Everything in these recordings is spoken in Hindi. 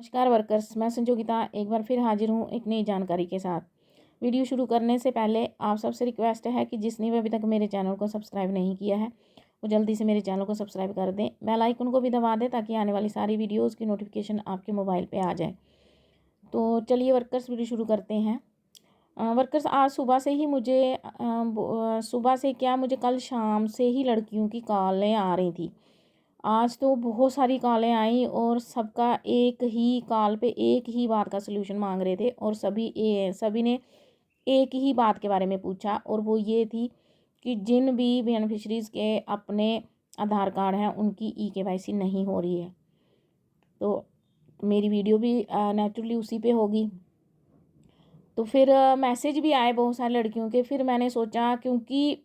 नमस्कार वर्कर्स, मैं संजोगिता एक बार फिर हाजिर हूँ एक नई जानकारी के साथ। वीडियो शुरू करने से पहले आप सबसे रिक्वेस्ट है कि जिसने भी अभी तक मेरे चैनल को सब्सक्राइब नहीं किया है वो जल्दी से मेरे चैनल को सब्सक्राइब कर दें, बेल आइकन को भी दबा दें ताकि आने वाली सारी वीडियोज़ की नोटिफिकेशन आपके मोबाइल पर आ जाए। तो चलिए वर्कर्स, वीडियो शुरू करते हैं। वर्कर्स, आज सुबह से ही सुबह से क्या, मुझे कल शाम से ही लड़कियों की कॉलें आ रही थी। आज तो बहुत सारी कॉलें आई और सबका एक ही कॉल पे एक ही बात का सलूशन मांग रहे थे और सभी ने एक ही बात के बारे में पूछा, और वो ये थी कि जिन भी बेनिफिशरीज़ के अपने आधार कार्ड हैं उनकी ई-केवाईसी नहीं हो रही है। तो मेरी वीडियो भी नेचुरली उसी पे होगी। तो फिर मैसेज भी आए बहुत सारी लड़कियों के। फिर मैंने सोचा, क्योंकि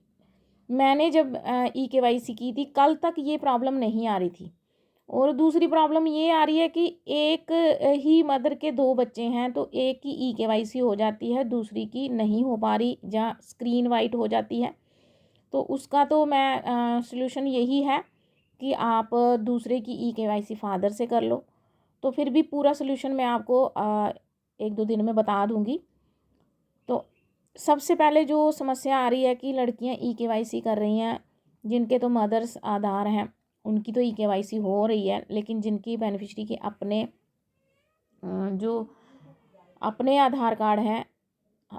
मैंने जब ई-केवाईसी की थी कल तक ये प्रॉब्लम नहीं आ रही थी, और दूसरी प्रॉब्लम ये आ रही है कि एक ही मदर के 2 बच्चे हैं तो एक की ई-केवाईसी हो जाती है, दूसरी की नहीं हो पा रही, जहाँ स्क्रीन वाइट हो जाती है। तो उसका तो मैं सॉल्यूशन यही है कि आप दूसरे की ई-केवाईसी फादर से कर लो। तो फिर भी पूरा सॉल्यूशन मैं आपको 1-2 दिन में बता दूँगी। तो सबसे पहले जो समस्या आ रही है कि लड़कियां ई-केवाईसी कर रही हैं, जिनके तो मदर्स आधार हैं उनकी तो ई-केवाईसी हो रही है, लेकिन जिनकी बेनिफिशरी के जो अपने आधार कार्ड हैं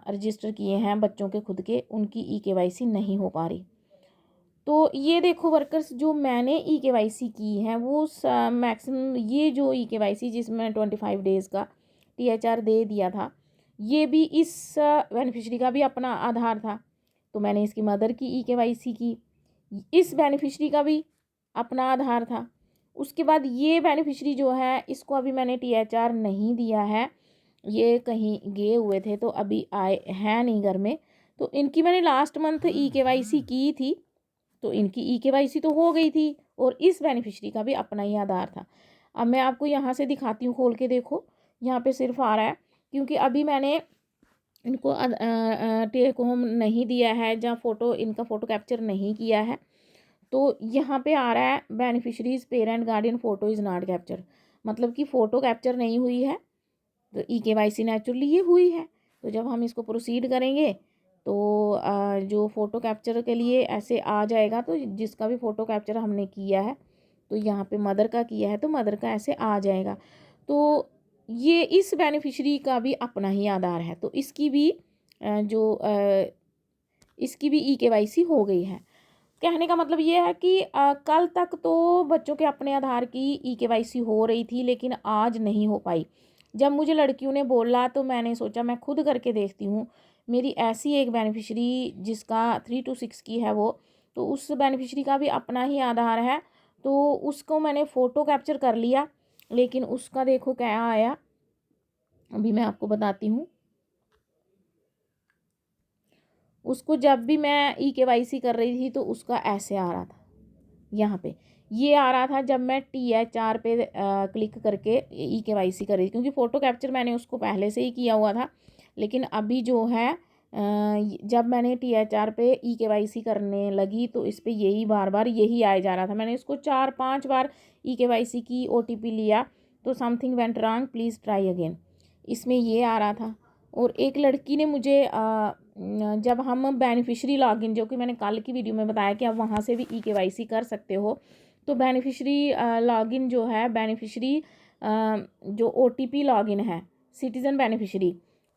रजिस्टर किए हैं बच्चों के खुद के, उनकी ई-केवाईसी नहीं हो पा रही। तो ये देखो वर्कर्स, जो मैंने ई-केवाईसी की है वो मैक्सिमम, ये जो ई-केवाईसी जिसमें 25 डेज़ का THR दे दिया था, ये भी इस बेनिफिशरी का भी अपना आधार था, तो मैंने इसकी मदर की ई-केवाईसी की। इस बेनिफिशरी का भी अपना आधार था। उसके बाद ये बेनिफिशरी जो है इसको अभी मैंने THR नहीं दिया है, ये कहीं गए हुए थे तो अभी आए हैं नहीं घर में। तो इनकी मैंने लास्ट मंथ ई-केवाईसी की थी, तो इनकी ई-केवाईसी तो हो गई थी और इस बेनिफिशरी का भी अपना ही आधार था। अब मैं आपको यहाँ से दिखाती हूँ, खोल के देखो, यहाँ पे सिर्फ आ रहा है क्योंकि अभी मैंने इनको टेक होम नहीं दिया है, जहाँ इनका फ़ोटो कैप्चर नहीं किया है। तो यहाँ पे आ रहा है beneficiaries parent guardian photo is not capture, मतलब कि फ़ोटो कैप्चर नहीं हुई है। तो ई-केवाईसी नेचुरली ये हुई है। तो जब हम इसको प्रोसीड करेंगे तो जो फ़ोटो कैप्चर के लिए ऐसे आ जाएगा, तो जिसका भी फ़ोटो कैप्चर हमने किया है, तो यहाँ पे मदर का किया है तो मदर का ऐसे आ जाएगा। तो ये इस बेनिफिशरी का भी अपना ही आधार है, तो इसकी भी ई-केवाईसी हो गई है। कहने का मतलब ये है कि कल तक तो बच्चों के अपने आधार की ई-केवाईसी हो रही थी, लेकिन आज नहीं हो पाई। जब मुझे लड़कियों ने बोला तो मैंने सोचा मैं खुद करके देखती हूँ। मेरी ऐसी एक बेनिफिशरी जिसका 3 to 6 की है वो, तो उस बेनिफिशरी का भी अपना ही आधार है, तो उसको मैंने फ़ोटो कैप्चर कर लिया, लेकिन उसका देखो क्या आया, अभी मैं आपको बताती हूँ। उसको जब भी मैं ई-केवाईसी कर रही थी तो उसका ऐसे आ रहा था, यहाँ पे ये आ रहा था जब मैं THR पे क्लिक करके ई-केवाईसी कर रही थी, क्योंकि फ़ोटो कैप्चर मैंने उसको पहले से ही किया हुआ था। लेकिन अभी जो है जब मैंने THR पे ई-केवाईसी करने लगी तो इस पे यही बार बार यही आए जा रहा था। मैंने इसको 4-5 बार ई-केवाईसी की, OTP लिया तो something went wrong, please try again, इसमें ये आ रहा था। और एक लड़की ने मुझे जब हम बेनिफिशरी लॉगिन, जो कि मैंने कल की वीडियो में बताया कि आप वहाँ से भी ई-केवाईसी कर सकते हो, तो बेनिफिशरी लॉगिन जो है, बेनिफिशरी जो OTP लॉगिन है, सिटीज़न बेनिफिशरी,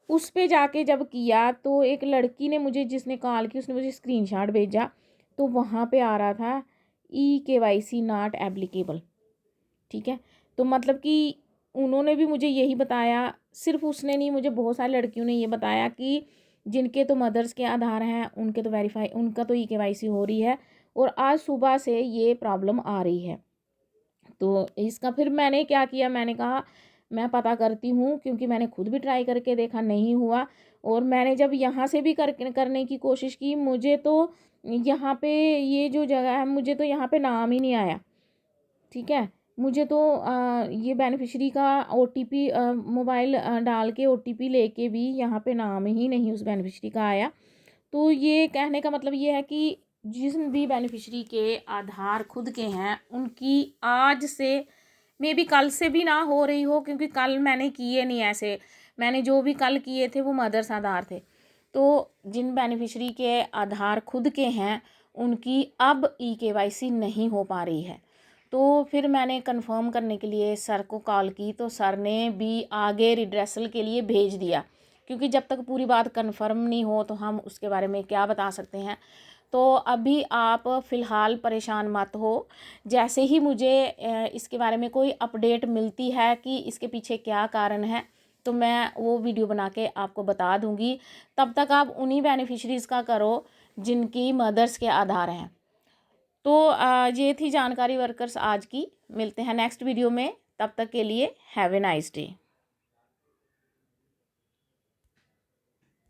उस पे जाके जब किया तो एक लड़की ने मुझे, जिसने कॉल की, उसने मुझे स्क्रीनशॉट भेजा, तो वहाँ पे आ रहा था ई-केवाईसी नॉट एप्लीकेबल। ठीक है, तो मतलब कि उन्होंने भी मुझे यही बताया, सिर्फ उसने नहीं, मुझे बहुत सारी लड़कियों ने ये बताया कि जिनके तो मदर्स के आधार हैं उनके तो उनका तो ई-केवाईसी हो रही है, और आज सुबह से ये प्रॉब्लम आ रही है। तो इसका फिर मैंने क्या किया, मैंने कहा मैं पता करती हूँ, क्योंकि मैंने खुद भी ट्राई करके देखा, नहीं हुआ। और मैंने जब यहाँ से भी करने की कोशिश की, मुझे तो यहाँ पे ये जो जगह है, मुझे तो यहाँ पे नाम ही नहीं आया। ठीक है, मुझे तो ये बेनिफिशरी का OTP मोबाइल डाल के OTP लेके भी यहाँ पे नाम ही नहीं उस बेनिफिशरी का आया। तो ये कहने का मतलब ये है कि जिस भी बेनिफिशरी के आधार खुद के हैं, उनकी आज से मे बी कल से भी ना हो रही हो, क्योंकि कल मैंने किए नहीं ऐसे, मैंने जो भी कल किए थे वो मदर्स आधार थे। तो जिन बेनिफिशरी के आधार खुद के हैं उनकी अब EKYC नहीं हो पा रही है। तो फिर मैंने कंफर्म करने के लिए सर को कॉल की, तो सर ने भी आगे रिड्रेसल के लिए भेज दिया, क्योंकि जब तक पूरी बात कंफर्म नहीं हो तो हम उसके बारे में क्या बता सकते हैं। तो अभी आप फ़िलहाल परेशान मत हो, जैसे ही मुझे इसके बारे में कोई अपडेट मिलती है कि इसके पीछे क्या कारण है, तो मैं वो वीडियो बना के आपको बता दूंगी। तब तक आप उन्हीं बेनिफिशरीज़ का करो जिनकी मदर्स के आधार हैं। तो ये थी जानकारी वर्कर्स आज की। मिलते हैं नेक्स्ट वीडियो में, तब तक के लिए हैव ए नाइस डे।